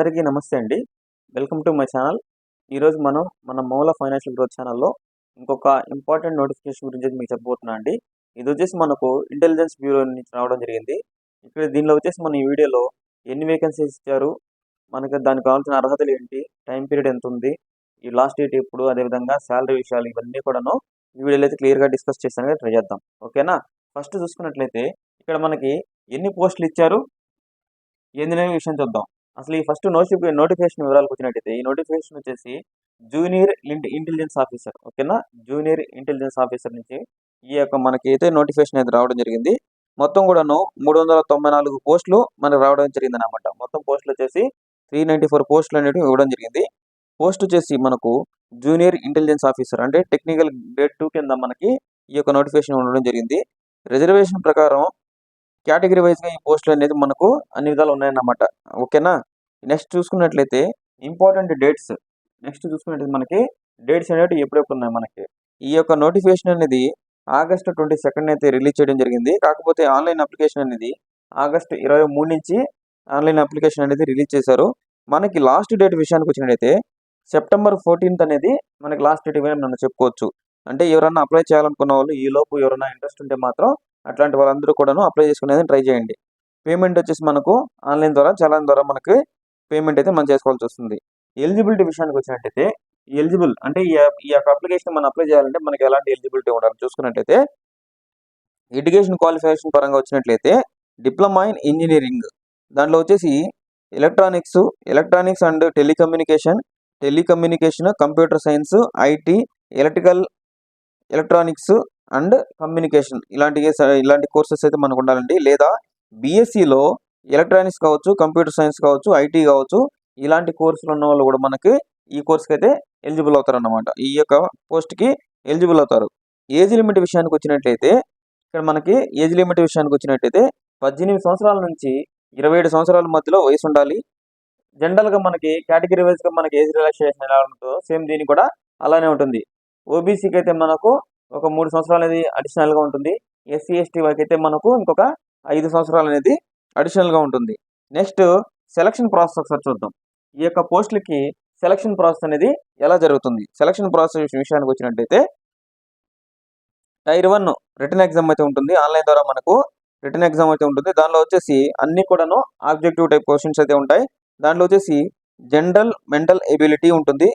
అందరికీ నమస్తే అండి. Welcome to my channel. ఈరోజు మనం మన మౌల ఫైనాన్షియల్ గ్రోత్ ఛానల్‌లో ఇంకొక ఇంపార్టెంట్ నోటిఫికేషన్ గురించి అయితే మీకు చెప్పబోతున్నా అండి. ఇది వచ్చేసి మనకు ఇంటెలిజెన్స్ బ్యూరో నుంచి రావడం జరిగింది. ఇక్కడ దీనిలో వచ్చేసి మన ఈ వీడియోలో ఎన్ని వేకెన్సీస్ ఇచ్చారు, మనకి దానికి కావాల్సిన అర్హతలు ఏంటి, టైం పీరియడ్ ఎంత ఉంది, ఈ లాస్ట్ డేట్ ఎప్పుడు, అదేవిధంగా సాలరీ విషయాలు ఇవన్నీ కూడాను ఈ వీడియోలో అయితే క్లియర్‌గా డిస్కస్ చేసానికి ట్రై చేద్దాం. ఓకేనా? ఫస్ట్ చూసుకున్నట్లయితే ఇక్కడ మనకి ఎన్ని పోస్టులు ఇచ్చారు, ఏందనే విషయం చూద్దాం. అసలు ఈ ఫస్ట్ నోటిఫికేషన్ వివరాలకు వచ్చినట్టయితే ఈ నోటిఫికేషన్ వచ్చేసి జూనియర్ ఇంటెలిజెన్స్ ఆఫీసర్. ఓకేనా? జూనియర్ ఇంటెలిజెన్స్ ఆఫీసర్ నుంచి ఈ యొక్క మనకి అయితే నోటిఫికేషన్ అయితే రావడం జరిగింది. మొత్తం కూడాను 394 పోస్టులు మనకు రావడం జరిగింది అనమాట. మొత్తం పోస్టులు వచ్చేసి 394 పోస్టులు అనేవి ఇవ్వడం జరిగింది. పోస్ట్ వచ్చేసి మనకు జూనియర్ ఇంటెలిజెన్స్ ఆఫీసర్ అంటే టెక్నికల్ గ్రేడ్ 2 కింద మనకి ఈ యొక్క నోటిఫికేషన్ ఉండడం జరిగింది. రిజర్వేషన్ ప్రకారం కేటగిరీ వైజ్గా ఈ పోస్టులు అనేది మనకు అన్ని విధాలు ఉన్నాయన్నమాట. ఓకేనా? నెక్స్ట్ చూసుకున్నట్లయితే ఇంపార్టెంట్ డేట్స్. నెక్స్ట్ చూసుకున్నట్లయితే మనకి డేట్స్ అనేవి ఎప్పుడెప్పుడు ఉన్నాయి మనకి. ఈ యొక్క నోటిఫికేషన్ అనేది ఆగస్టు 22 అయితే రిలీజ్ చేయడం జరిగింది. కాకపోతే ఆన్లైన్ అప్లికేషన్ అనేది ఆగస్టు 23 నుంచి ఆన్లైన్ అప్లికేషన్ అనేది రిలీజ్ చేశారు. మనకి లాస్ట్ డేట్ విషయానికి వచ్చినట్టయితే సెప్టెంబర్ 14 అనేది మనకి లాస్ట్ డేట్ ఇవ్వని మనం చెప్పుకోవచ్చు. అంటే ఎవరన్నా అప్లై చేయాలనుకున్న వాళ్ళు ఈ లోపు ఎవరైనా ఇంట్రెస్ట్ ఉంటే మాత్రం అట్లాంటి వాళ్ళందరూ కూడాను అప్లై చేసుకునేది ట్రై చేయండి. పేమెంట్ వచ్చేసి మనకు ఆన్లైన్ ద్వారా చలాన్ ద్వారా మనకి పేమెంట్ అయితే మనం చేసుకోవాల్సి వస్తుంది. ఎలిజిబిలిటీ విషయానికి వచ్చినట్టయితే ఎలిజిబుల్ అంటే ఈ యొక్క అప్లికేషన్ మనం అప్లై చేయాలంటే మనకి ఎలాంటి ఎలిజిబిలిటీ ఉండాలి చూసుకున్నట్టయితే ఎడ్యుకేషన్ క్వాలిఫికేషన్ పరంగా వచ్చినట్లయితే డిప్లొమా ఇన్ ఇంజనీరింగ్, దాంట్లో వచ్చేసి electronics and telecommunication, computer science, IT, electronics and communication ఇలాంటి కోర్సెస్ అయితే మనకు ఉండాలండి. లేదా బీఎస్సీలో ఎలక్ట్రానిక్స్ కావచ్చు, కంప్యూటర్ సైన్స్ కావచ్చు, ఐటీ కావచ్చు, ఇలాంటి కోర్సులు ఉన్న వాళ్ళు కూడా మనకి ఈ కోర్స్కి అయితే ఎలిజిబుల్ అవుతారు అన్నమాట. ఈ యొక్క పోస్ట్కి ఎలిజిబుల్ అవుతారు. ఏజ్ లిమిట్ విషయానికి వచ్చినట్లయితే ఇక్కడ మనకి ఏజ్ లిమిట్ విషయానికి వచ్చినట్టయితే 18 సంవత్సరాల నుంచి 27 సంవత్సరాల మధ్యలో వయసు ఉండాలి. జనరల్గా మనకి కేటగిరీ వైజ్గా మనకి ఏజ్ రిలాక్సేషన్ ఎలా ఉంటుందో సేమ్ దీనికి కూడా అలానే ఉంటుంది. ఓబీసీకి అయితే మనకు ఒక 3 సంవత్సరాలు అనేది అడిషనల్గా ఉంటుంది. ఎస్సీ ఎస్టీ వారికి అయితే మనకు ఇంకొక 5 సంవత్సరాలు అనేది అడిషనల్గా ఉంటుంది. నెక్స్ట్ సెలక్షన్ ప్రాసెస్ ఒకసారి చూద్దాం. ఈ యొక్క పోస్టులకి సెలక్షన్ ప్రాసెస్ అనేది ఎలా జరుగుతుంది. సెలక్షన్ ప్రాసెస్ విషయానికి వచ్చినట్టయితే టైర్ 1 రిటర్న్ ఎగ్జామ్ అయితే ఉంటుంది. ఆన్లైన్ ద్వారా మనకు రిటర్న్ ఎగ్జామ్ అయితే ఉంటుంది. దానిలో వచ్చేసి అన్ని కూడాను ఆబ్జెక్టివ్ టైప్ క్వశ్చన్స్ అయితే ఉంటాయి. దాంట్లో వచ్చేసి జనరల్ మెంటల్ ఎబిలిటీ ఉంటుంది.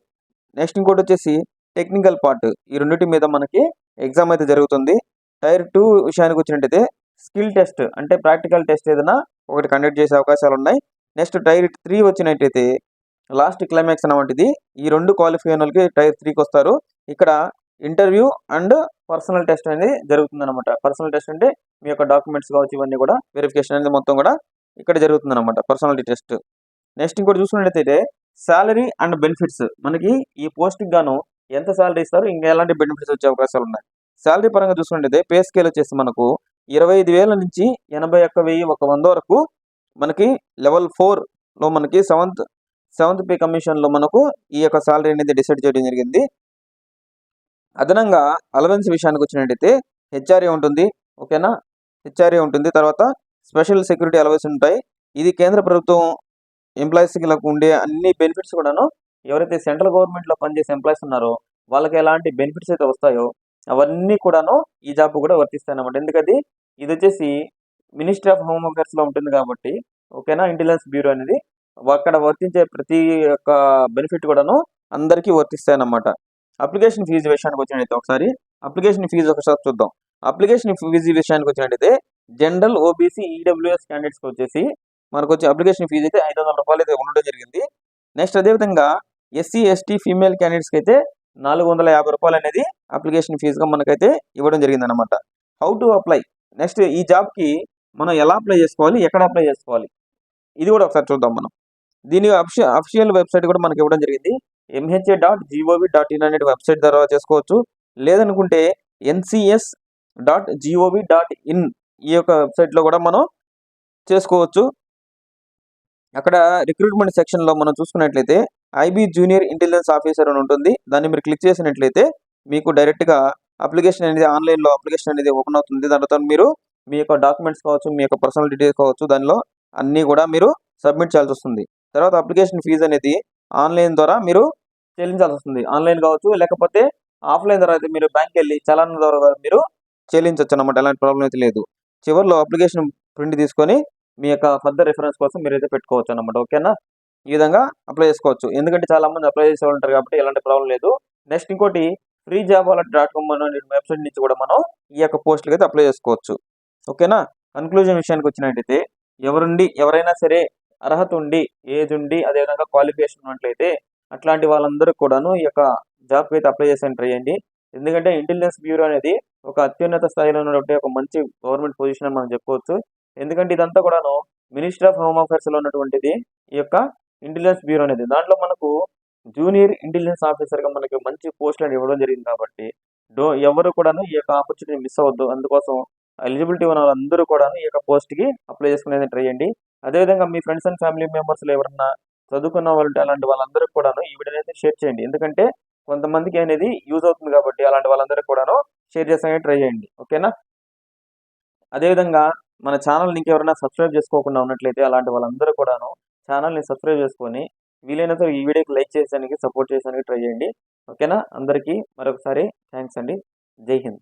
నెక్స్ట్ ఇంకోటి వచ్చేసి టెక్నికల్ పార్ట్. ఈ రెండింటి మీద మనకి ఎగ్జామ్ అయితే జరుగుతుంది. టైర్ 2 విషయానికి వచ్చినట్టయితే స్కిల్ టెస్ట్ అంటే ప్రాక్టికల్ టెస్ట్ ఏదైనా ఒకటి కండక్ట్ చేసే అవకాశాలు ఉన్నాయి. నెక్స్ట్ టైర్ 3 వచ్చినట్టయితే లాస్ట్ క్లైమాక్స్ అన్నమాటిది. ఈ రెండు క్వాలిఫై అయిన వాళ్ళకి టైర్ 3కి వస్తారు. ఇక్కడ ఇంటర్వ్యూ అండ్ పర్సనల్ టెస్ట్ అనేది జరుగుతుంది అనమాట. పర్సనల్ టెస్ట్ అంటే మీ యొక్క డాక్యుమెంట్స్ కావచ్చు, ఇవన్నీ కూడా వెరిఫికేషన్ అనేది మొత్తం కూడా ఇక్కడ జరుగుతుంది అనమాట, పర్సనాలిటీ టెస్ట్. నెక్స్ట్ ఇంకోటి చూసుకున్నట్టయితే శాలరీ అండ్ బెనిఫిట్స్. మనకి ఈ పోస్ట్కి గాను ఎంత శాలరీ ఇస్తారు, ఇంకా ఎలాంటి బెనిఫిట్స్ వచ్చే అవకాశాలు ఉన్నాయి. శాలరీ పరంగా చూసుకున్నట్టయితే పే స్కేల్ వచ్చేసి మనకు 25,000 నుంచి 81,100 వరకు మనకి లెవెల్ 4లో మనకి సెవెంత్ పే కమిషన్లో మనకు ఈ యొక్క శాలరీ అనేది డిసైడ్ చేయడం జరిగింది. అదనంగా అలవెన్స్ విషయానికి వచ్చినట్టయితే హెచ్ఆర్ఏ ఉంటుంది. ఓకేనా? హెచ్ఆర్ఏ ఉంటుంది. తర్వాత స్పెషల్ సెక్యూరిటీ అలవెన్స్ ఉంటాయి. ఇది కేంద్ర ప్రభుత్వం ఎంప్లాయీస్కి ఉండే అన్ని బెనిఫిట్స్ కూడాను ఎవరైతే సెంట్రల్ గవర్నమెంట్లో పనిచేసే ఎంప్లాయీస్ ఉన్నారో వాళ్ళకి ఎలాంటి బెనిఫిట్స్ అయితే వస్తాయో అవన్నీ కూడాను ఈ జాబ్ కూడా వర్తిస్తాయి అన్నమాట. ఎందుకంటే ఇది వచ్చేసి మినిస్ట్రీ ఆఫ్ హోమ్ అఫేర్స్లో ఉంటుంది కాబట్టి, ఓకేనా, ఇంటెలిజెన్స్ బ్యూరో అనేది అక్కడ వర్తించే ప్రతి ఒక్క బెనిఫిట్ కూడాను అందరికీ వర్తిస్తాయి అన్నమాట. అప్లికేషన్ ఫీజు విషయానికి వచ్చినట్టయితే ఒకసారి అప్లికేషన్ ఫీజు ఒకసారి చూద్దాం. అప్లికేషన్ ఫీజు విషయానికి వచ్చినట్టయితే జనరల్, ఓబీసీ, ఈడబ్ల్యూఎస్ క్యాండిడేట్స్కి వచ్చేసి మనకు వచ్చే అప్లికేషన్ ఫీజు అయితే 500 రూపాయలు అయితే ఉండడం జరిగింది. నెక్స్ట్ అదేవిధంగా ఎస్సీ ఎస్టీ ఫీమేల్ క్యాండిడేట్స్కి అయితే 450 రూపాయలు అనేది అప్లికేషన్ ఫీజుగా మనకైతే ఇవ్వడం జరిగింది అనమాట. How to apply. నెక్స్ట్ ఈ జాబ్కి మనం ఎలా అప్లై చేసుకోవాలి, ఎక్కడ అప్లై చేసుకోవాలి, ఇది కూడా ఒకసారి చూద్దాం మనం. దీని అఫిషియల్ వెబ్సైట్ కూడా మనకి ఇవ్వడం జరిగింది. mha.gov.in అనే వెబ్సైట్ ద్వారా చేసుకోవచ్చు. లేదనుకుంటే ncs.gov.in ఈ యొక్క వెబ్సైట్లో కూడా మనం చేసుకోవచ్చు. అక్కడ రిక్రూట్మెంట్ సెక్షన్లో మనం చూసుకున్నట్లయితే ఐబీ జూనియర్ ఇంటెలిజెన్స్ ఆఫీసర్ అని ఉంటుంది. దాన్ని మీరు క్లిక్ చేసినట్లయితే మీకు డైరెక్ట్గా అప్లికేషన్ అనేది ఆన్లైన్లో అప్లికేషన్ అనేది ఓపెన్ అవుతుంది. దాంట్లో మీరు మీ యొక్క డాక్యుమెంట్స్ కావచ్చు, మీ యొక్క పర్సనల్ డీటెయిల్స్ కావచ్చు, దానిలో అన్నీ కూడా మీరు సబ్మిట్ చేయాల్సి వస్తుంది. తర్వాత అప్లికేషన్ ఫీజు అనేది ఆన్లైన్ ద్వారా మీరు చెల్లించాల్సి వస్తుంది. ఆన్లైన్ కావచ్చు, లేకపోతే ఆఫ్లైన్ ద్వారా అయితే మీరు బ్యాంక్కి వెళ్ళి చలాన్ ద్వారా మీరు చెల్లించవచ్చు అన్నమాట. ఎలాంటి ప్రాబ్లం అయితే లేదు. చివరిలో అప్లికేషన్ ప్రింట్ తీసుకొని మీ యొక్క ఫర్దర్ రిఫరెన్స్ కోసం మీరైతే పెట్టుకోవచ్చు అన్నమాట. ఓకేనా? ఈ విధంగా అప్లై చేసుకోవచ్చు. ఎందుకంటే చాలా మంది అప్లై చేసే వాళ్ళు ఉంటారు కాబట్టి ఎలాంటి ప్రాబ్లం లేదు. నెక్స్ట్ ఇంకోటి freejobwallet.com అనే వెబ్సైట్ నుంచి కూడా మనం ఈ యొక్క పోస్టులకి అయితే అప్లై చేసుకోవచ్చు. ఓకేనా? కన్క్లూజన్ విషయానికి వచ్చినట్టయితే ఎవరైనా సరే అర్హత ఉండి, ఏజ్ ఉండి, అదేవిధంగా క్వాలిఫికేషన్ ఉన్నట్లయితే అట్లాంటి వాళ్ళందరూ కూడాను ఈ యొక్క జాబ్కి అయితే అప్లై చేసి ట్రై చేయండి. ఎందుకంటే ఇంటెలిజెన్స్ బ్యూరో అనేది ఒక అత్యున్నత స్థాయిలో ఉన్నటువంటి ఒక మంచి గవర్నమెంట్ పొజిషన్ అని మనం చెప్పుకోవచ్చు. ఎందుకంటే ఇదంతా కూడాను మినిస్ట్రీ ఆఫ్ హోమ్ అఫైర్స్లో ఉన్నటువంటిది ఈ యొక్క ఇంటెలిజెన్స్ బ్యూరో అనేది. దాంట్లో మనకు జూనియర్ ఇంటెలిజెన్స్ ఆఫీసర్గా మనకి మంచి పోస్టులను ఇవ్వడం జరిగింది కాబట్టి ఎవరు కూడాను ఈ యొక్క ఆపర్చునిటీ మిస్ అవ్వద్దు. అందుకోసం ఎలిజిబిలిటీ ఉన్న వాళ్ళందరూ కూడాను ఈ యొక్క పోస్ట్కి అప్లై చేసుకునేది ట్రై చేయండి. అదేవిధంగా మీ ఫ్రెండ్స్ అండ్ ఫ్యామిలీ మెంబర్స్లో ఎవరన్నా చదువుకున్న వాళ్ళు ఉంటే అలాంటి వాళ్ళందరికీ కూడాను ఈ వీడియోని అయితే షేర్ చేయండి. ఎందుకంటే కొంతమందికి అనేది యూజ్ అవుతుంది కాబట్టి అలాంటి వాళ్ళందరికీ కూడాను షేర్ చేసానికి ట్రై చేయండి. ఓకేనా? అదేవిధంగా మన ఛానల్ని ఇంకెవరైనా సబ్స్క్రైబ్ చేసుకోకుండా ఉన్నట్లయితే అలాంటి వాళ్ళందరూ కూడాను ఛానల్ని సబ్స్క్రైబ్ చేసుకొని వీలైనంత ఈ వీడియోకి లైక్ చేసానికి, సపోర్ట్ చేసానికి ట్రై చేయండి. ఓకేనా? అందరికీ మరొకసారి థ్యాంక్స్ అండి. జై హింద్.